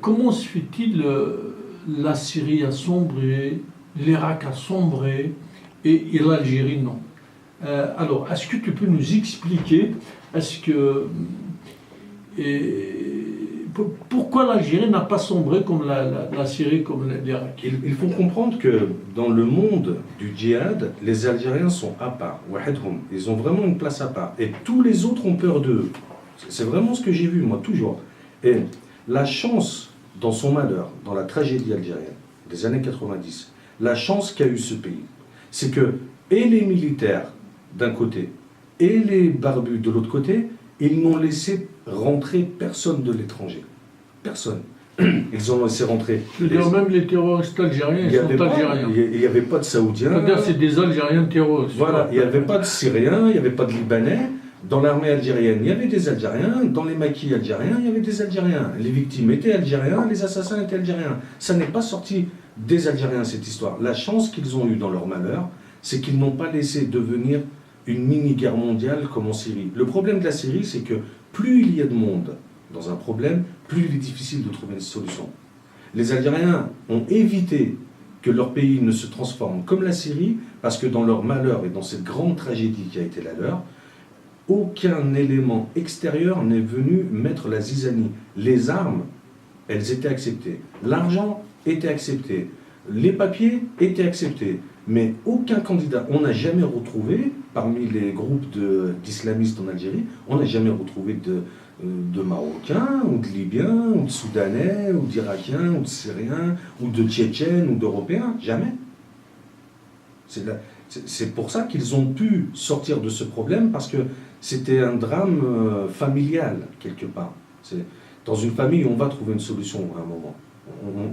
comment se fait-il la Syrie a sombré, l'Irak a sombré et l'Algérie non? Alors, est-ce que tu peux nous expliquer, est-ce que, pourquoi l'Algérie n'a pas sombré comme la Syrie, comme l'Irak? Il faut comprendre que dans le monde du djihad, les Algériens sont à part. Wahedhum. Ils ont vraiment une place à part. Et tous les autres ont peur d'eux. C'est vraiment ce que j'ai vu, moi, toujours. Et la chance dans son malheur, dans la tragédie algérienne des années 90, la chance qu'a eu ce pays, c'est que, et les militaires d'un côté, et les barbus de l'autre côté, ils n'ont laissé rentrer personne de l'étranger. Personne. Ils ont laissé rentrer. Même les terroristes algériens, ils sont algériens. Il n'y avait pas de Saoudiens. C'est-à-dire c'est des Algériens terroristes. Voilà, il n'y avait pas de Syriens, il n'y avait pas de Libanais. Dans l'armée algérienne, il y avait des Algériens. Dans les maquis algériens, il y avait des Algériens. Les victimes étaient Algériens, les assassins étaient Algériens. Ça n'est pas sorti des Algériens, cette histoire. La chance qu'ils ont eue dans leur malheur, c'est qu'ils n'ont pas laissé devenir une mini-guerre mondiale comme en Syrie. Le problème de la Syrie, c'est que plus il y a de monde dans un problème, plus il est difficile de trouver une solution. Les Algériens ont évité que leur pays ne se transforme comme la Syrie, parce que dans leur malheur et dans cette grande tragédie qui a été la leur, aucun élément extérieur n'est venu mettre la zizanie. Les armes, elles étaient acceptées. L'argent était accepté. Les papiers étaient acceptés. Mais aucun candidat, on n'a jamais retrouvé, parmi les groupes d'islamistes en Algérie, on n'a jamais retrouvé de Marocains, ou de Libyens, ou de Soudanais, ou d'Irakiens, ou de Syriens, ou de Tchétchènes, ou d'Européens. Jamais. C'est pour ça qu'ils ont pu sortir de ce problème, parce que c'était un drame familial, quelque part. Dans une famille, on va trouver une solution à un moment.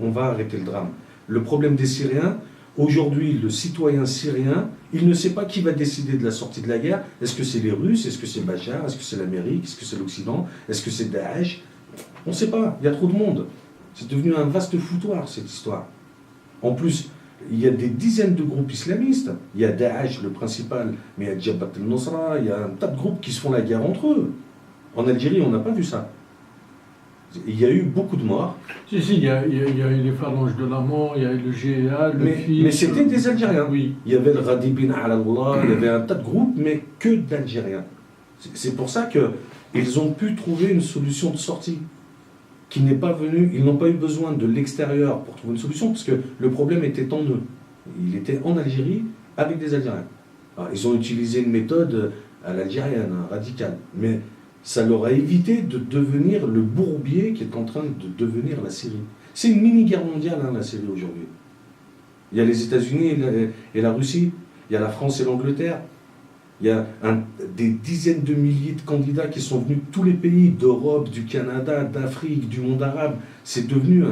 On va arrêter le drame. Le problème des Syriens, aujourd'hui, le citoyen syrien, il ne sait pas qui va décider de la sortie de la guerre. Est-ce que c'est les Russes? Est-ce que c'est Bachar? Est-ce que c'est l'Amérique? Est-ce que c'est l'Occident? Est-ce que c'est Daesh? On ne sait pas, il y a trop de monde. C'est devenu un vaste foutoir, cette histoire. En plus, il y a des dizaines de groupes islamistes. Il y a Daesh, le principal, mais il y a Jabhat al-Nusra, il y a un tas de groupes qui se font la guerre entre eux. En Algérie, on n'a pas vu ça. Il y a eu beaucoup de morts. Si, il y a eu les phalanges de la mort, il y a eu le GEA, le FIS. Mais c'était des Algériens. Oui. Il y avait le Radibin al-Allah, il y avait un tas de groupes, mais que d'Algériens. C'est pour ça qu'ils ont pu trouver une solution de sortie. Qui n'est pas venue, ils n'ont pas eu besoin de l'extérieur pour trouver une solution, parce que le problème était en eux. Il était en Algérie avec des Algériens. Alors, ils ont utilisé une méthode à l'algérienne, radicale, mais ça leur a évité de devenir le bourbier qui est en train de devenir la Syrie. C'est une mini-guerre mondiale, la Syrie, aujourd'hui. Il y a les États-Unis et la Russie, il y a la France et l'Angleterre, il y a des dizaines de milliers de candidats qui sont venus de tous les pays, d'Europe, du Canada, d'Afrique, du monde arabe. C'est devenu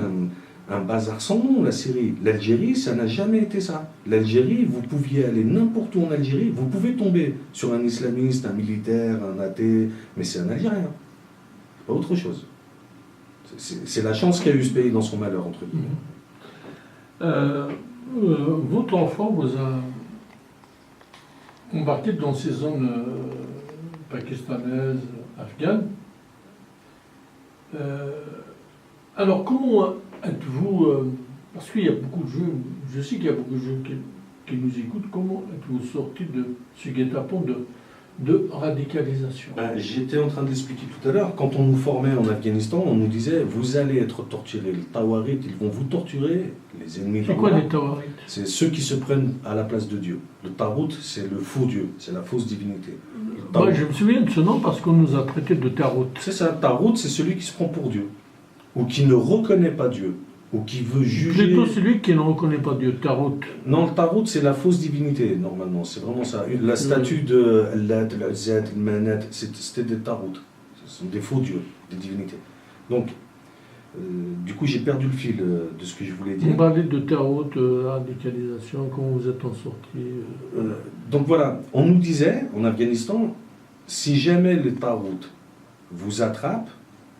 un bazar sans nom, la Syrie. L'Algérie, ça n'a jamais été ça. L'Algérie, vous pouviez aller n'importe où en Algérie, vous pouvez tomber sur un islamiste, un militaire, un athée, mais c'est un Algérien. C'est pas autre chose. C'est la chance qu'a eu ce pays dans son malheur, entre guillemets. Votre enfant vous a embarqué dans ces zones pakistanaises, afghanes. Alors, comment êtes-vous, parce qu'il y a beaucoup de jeunes, je sais qu'il y a beaucoup de jeunes qui nous écoutent, comment êtes-vous sorti de ce guet-apens de radicalisation? J'étais en train de l'expliquer tout à l'heure. Quand on nous formait en Afghanistan, on nous disait vous allez être torturés. Les Tawarit, ils vont vous torturer, les ennemis. C'est quoi les Tawarit? C'est ceux qui se prennent à la place de Dieu. Le Tarout, c'est le faux Dieu, c'est la fausse divinité. Moi, je me souviens de ce nom parce qu'on nous a traités de Tarout. C'est ça, Tarout, c'est celui qui se prend pour Dieu, ou qui ne reconnaît pas Dieu, ou qui veut juger... Plutôt celui qui ne reconnaît pas Dieu, Tarout. Non, le Tarout, c'est la fausse divinité, normalement, c'est vraiment ça. La statue de Allat, Al-Azzat, Al-Manat, c'était des Tarout. Ce sont des faux dieux, des divinités. Donc, du coup, j'ai perdu le fil de ce que je voulais dire. On parlait de Tarout, radicalisation, comment vous êtes en sorti Donc voilà, on nous disait, en Afghanistan, si jamais les Tarout vous attrapent,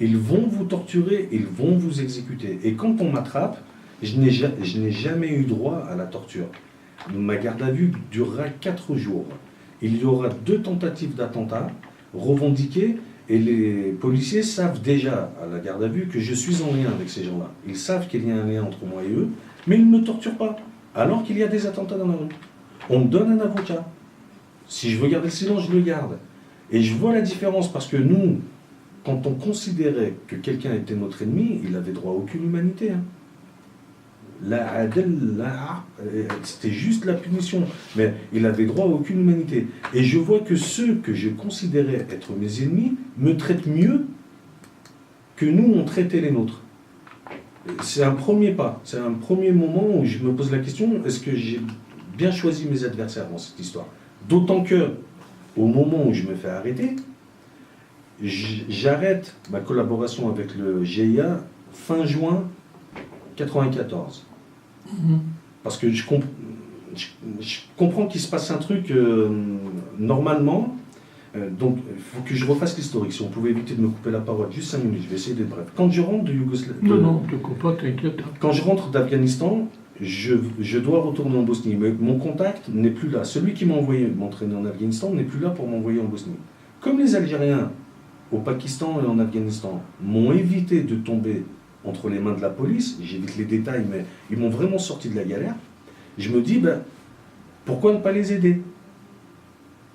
ils vont vous torturer, ils vont vous exécuter. Et quand on m'attrape, je n'ai jamais eu droit à la torture. Ma garde à vue durera 4 jours. Il y aura 2 tentatives d'attentat revendiquées Et les policiers savent déjà, à la garde à vue, que je suis en lien avec ces gens-là. Ils savent qu'il y a un lien entre moi et eux, mais ils ne me torturent pas, alors qu'il y a des attentats dans la rue. On me donne un avocat. Si je veux garder le silence, je le garde. Et je vois la différence, parce que nous, quand on considérait que quelqu'un était notre ennemi, il avait droit à aucune humanité. Hein. C'était juste la punition, mais il avait droit à aucune humanité. Et je vois que ceux que je considérais être mes ennemis me traitent mieux que nous, on traitait les nôtres. C'est un premier pas, c'est un premier moment où je me pose la question, est-ce que j'ai bien choisi mes adversaires dans cette histoire? D'autant que, au moment où je me fais arrêter, j'arrête ma collaboration avec le GIA fin juin 1994. Parce que je comprends qu'il se passe un truc normalement. Donc, il faut que je refasse l'historique. Si on pouvait éviter de me couper la parole, juste 5 minutes, je vais essayer d'être bref. Quand je rentre de Yougoslavie. Non, te coupe pas, t'inquiète. Quand je rentre d'Afghanistan, je dois retourner en Bosnie. Mais mon contact n'est plus là. Celui qui m'a envoyé m'entraîner en Afghanistan n'est plus là pour m'envoyer en Bosnie. Comme les Algériens au Pakistan et en Afghanistan m'ont évité de tomber entre les mains de la police, j'évite les détails, mais ils m'ont vraiment sorti de la galère, je me dis, pourquoi ne pas les aider?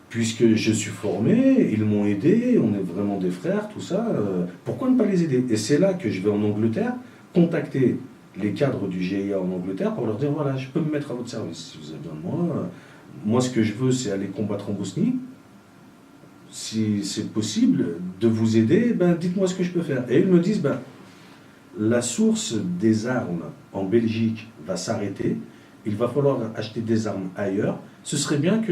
Puisque je suis formé, ils m'ont aidé, on est vraiment des frères, tout ça, pourquoi ne pas les aider? Et c'est là que je vais en Angleterre contacter les cadres du GIA en Angleterre pour leur dire, voilà, je peux me mettre à votre service si vous avez besoin de moi. Moi, ce que je veux, c'est aller combattre en Bosnie. Si c'est possible de vous aider, dites-moi ce que je peux faire. Et ils me disent, la source des armes en Belgique va s'arrêter, il va falloir acheter des armes ailleurs. Ce serait bien que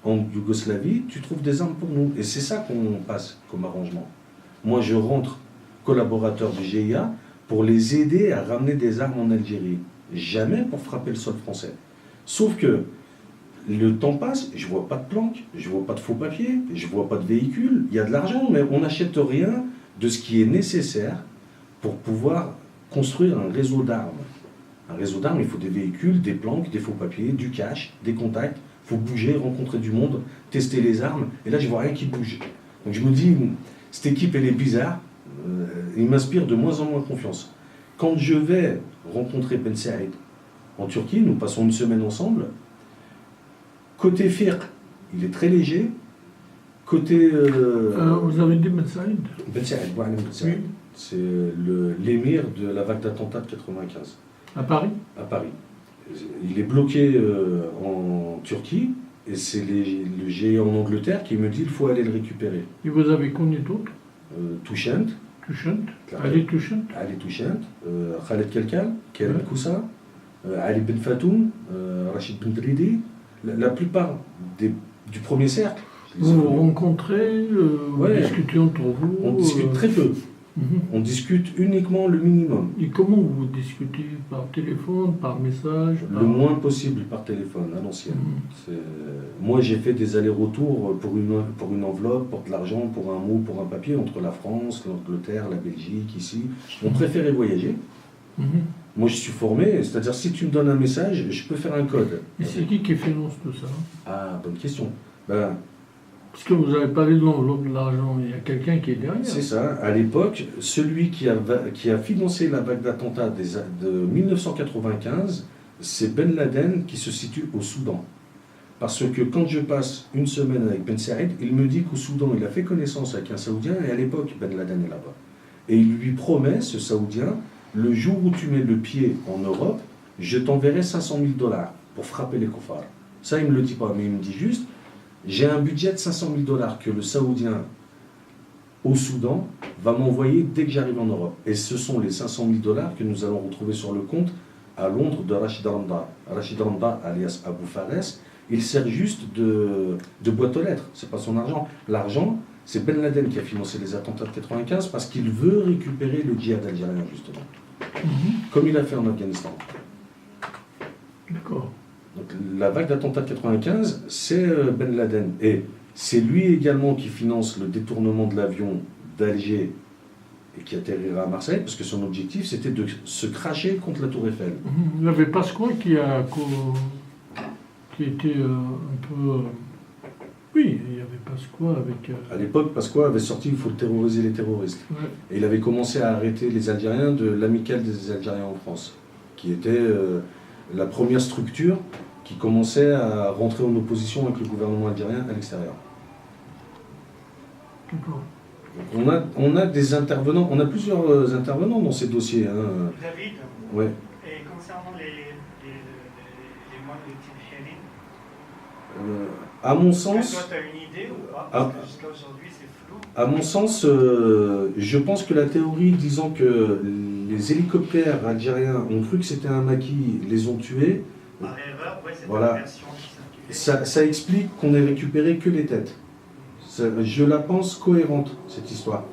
en Yougoslavie, tu trouves des armes pour nous. Et c'est ça qu'on passe comme arrangement. Moi, je rentre collaborateur du GIA pour les aider à ramener des armes en Algérie. Jamais pour frapper le sol français. Sauf que le temps passe, je vois pas de planque, je vois pas de faux papiers, je vois pas de véhicules. Il y a de l'argent, mais on n'achète rien de ce qui est nécessaire pour pouvoir construire un réseau d'armes. Un réseau d'armes, il faut des véhicules, des planques, des faux papiers, du cash, des contacts. Il faut bouger, rencontrer du monde, tester les armes. Et là, je vois rien qui bouge. Donc je me dis, cette équipe, elle est bizarre. Il m'inspire de moins en moins confiance. Quand je vais rencontrer Ben Saïd en Turquie, nous passons une semaine ensemble. Côté fiqh, il est très léger. Côté... vous avez dit Ben Saïd? Ben Saïd, voilà, Ben Saïd. Oui. C'est l'émir de la vague d'attentats de 95. À Paris? À Paris. Il est bloqué en Turquie, et c'est le GIA en Angleterre qui me dit qu'il faut aller le récupérer. Et vous avez connu d'autres? Touchent. Ali Touchent. Ali Touchent, Khaled Kelkal, Kerem Koussa, Ali Ben Fatoum, Rachid Ben Dridi, la plupart du premier cercle. Vous vous rencontrez, vous discutez entre vous? On discute très peu. On discute uniquement le minimum. Et comment vous discutez? Par téléphone, par message? Le moins possible par téléphone, à l'ancienne. Moi, j'ai fait des allers-retours pour une enveloppe, pour de l'argent, pour un mot, pour un papier, entre la France, l'Angleterre, la Belgique, ici. On préférait voyager. Moi, je suis formé, c'est-à-dire si tu me donnes un message, je peux faire un code. Et c'est qui finance tout ça? Ah, bonne question. Parce que vous avez parlé de l'enveloppe de l'argent, il y a quelqu'un qui est derrière. C'est ça. À l'époque, celui qui a financé la vague d'attentats de 1995, c'est Ben Laden qui se situe au Soudan. Parce que quand je passe une semaine avec Ben Saïd, il me dit qu'au Soudan, il a fait connaissance avec un Saoudien, et à l'époque, Ben Laden est là-bas. Et il lui promet, ce Saoudien, le jour où tu mets le pied en Europe, je t'enverrai 500 000 $ pour frapper les koufars. Ça, il ne me le dit pas, mais il me dit juste, j'ai un budget de 500 000 $ que le Saoudien au Soudan va m'envoyer dès que j'arrive en Europe. Et ce sont les 500 000 $ que nous allons retrouver sur le compte à Londres de Rachid Randa. Rachid Randa, alias Abou Fares, il sert juste de boîte aux lettres, c'est pas son argent. L'argent, c'est Ben Laden qui a financé les attentats de 95 parce qu'il veut récupérer le djihad algérien, justement. Comme il a fait en Afghanistan. D'accord. Donc la vague d'attentats de 95, c'est Ben Laden. Et c'est lui également qui finance le détournement de l'avion d'Alger et qui atterrira à Marseille, parce que son objectif, c'était de se cracher contre la Tour Eiffel. Il y avait Pasqua qui était un peu Oui, il y avait Pasqua avec... À l'époque, Pasqua avait sorti Il faut terroriser les terroristes. ouais. Et il avait commencé à arrêter les Algériens de l'Amicale des Algériens en France, qui était la première structure qui commençait à rentrer en opposition avec le gouvernement algérien à l'extérieur. D'accord. On a des intervenants, on a plusieurs intervenants dans ces dossiers. Hein. David, Ouais. et concernant les moines de Tibhérin, À mon est-ce sens, que toi tu as une idée ou pas? Ah. Parce que jusqu'à aujourd'hui c'est flou. à mon sens, je pense que la théorie disant que les hélicoptères algériens ont cru que c'était un maquis, les ont tués, Par erreur, ouais, c'est Voilà. une version qui circulait. ça explique qu'on ait récupéré que les têtes. Je la pense cohérente, cette histoire.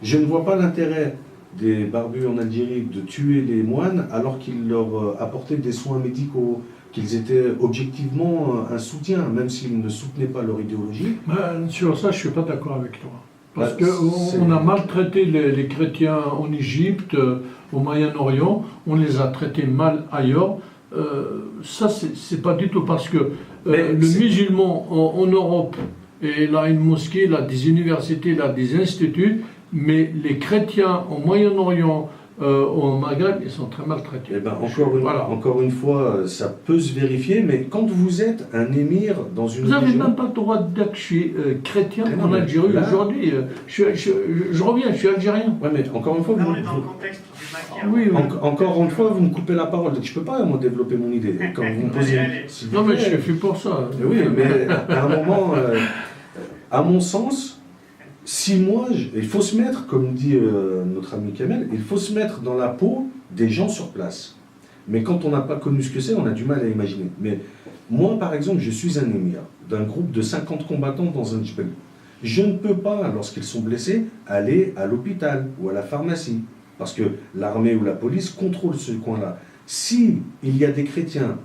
Je ne vois pas l'intérêt des barbus en Algérie de tuer les moines alors qu'ils leur apportaient des soins médicaux, qu'ils étaient objectivement un soutien, même s'ils ne soutenaient pas leur idéologie. Ben, sur ça, je ne suis pas d'accord avec toi. Parce Bah, qu'on a maltraité les chrétiens en Égypte, au Moyen-Orient, on les a traités mal ailleurs. Ça, c'est pas du tout parce que Mais le c'est- musulman en Europe, et il a une mosquée, il a des universités, il a des instituts, mais les chrétiens au Moyen-Orient, au Maghreb, ils sont très maltraités. Eh ben, Voilà. encore une fois, ça peut se vérifier, mais quand vous êtes un émir dans une Vous n'avez région... même pas le droit d'être chrétien Mais non, en mais Algérie là- aujourd'hui. Je reviens, je suis algérien. Ouais, mais encore une fois, Là, vous, on est dans le contexte du maquis. Oui, oui. encore une fois, vous me coupez la parole. Je ne peux pas moi, développer mon idée. Quand vous me posez... Allez. s'il vous Non, mais je plaît. suis fait pour ça. Oui, mais à un moment, à mon sens, si moi, il faut se mettre, comme dit notre ami Kamel, il faut se mettre dans la peau des gens sur place. Mais quand on n'a pas connu ce que c'est, on a du mal à imaginer. Mais moi, par exemple, je suis un émir d'un groupe de 50 combattants dans un djbel. Je ne peux pas, lorsqu'ils sont blessés, aller à l'hôpital ou à la pharmacie, parce que l'armée ou la police contrôle ce coin-là. Si il y a des chrétiens,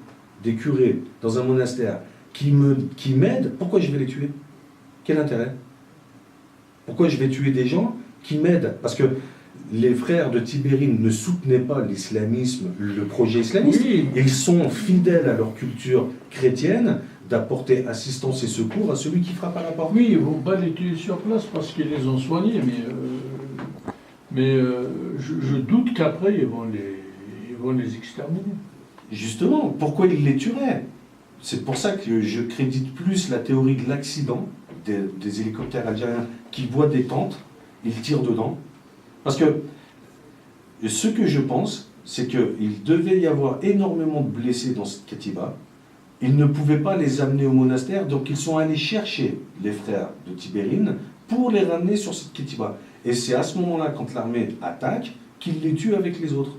des curés dans un monastère qui m'aident, pourquoi je vais les tuer? Quel intérêt? Pourquoi je vais tuer des gens qui m'aident? Parce que les frères de Tibérine ne soutenaient pas l'islamisme, le projet islamiste. Oui, Ils sont fidèles à leur culture chrétienne d'apporter assistance et secours à celui qui frappe à la porte. oui, ils ne vont pas les tuer sur place parce qu'ils les ont soignés, mais je doute qu'après, ils vont les exterminer. Justement, pourquoi ils les tueraient? C'est pour ça que je crédite plus la théorie de l'accident des hélicoptères algériens qui voient des tentes, ils tirent dedans. Parce que ce que je pense, c'est qu'il devait y avoir énormément de blessés dans cette katiba. Ils ne pouvaient pas les amener au monastère, donc ils sont allés chercher les frères de Tibérine pour les ramener sur cette katiba. Et c'est à ce moment-là, quand l'armée attaque, qu'ils les tuent avec les autres.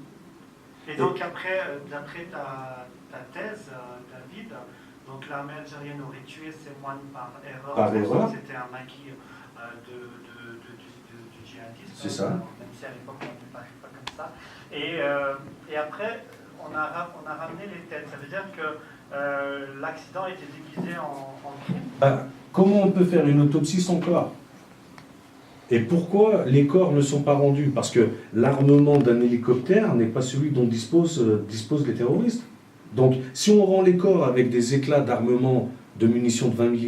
Et donc après, d'après ta thèse, David, donc l'armée algérienne aurait tué ces moines par erreur. Par pensant erreur. que c'était un maquis du djihadisme. C'est ça. Même si à l'époque on ne parlait pas comme ça. Et après, on a ramené les têtes. Ça veut dire que l'accident était déguisé en crime. Ben, comment on peut faire une autopsie sans corps? Et pourquoi les corps ne sont pas rendus? Parce que l'armement d'un hélicoptère n'est pas celui dont disposent les terroristes. Donc, si on rend les corps avec des éclats d'armement de munitions de 20 mm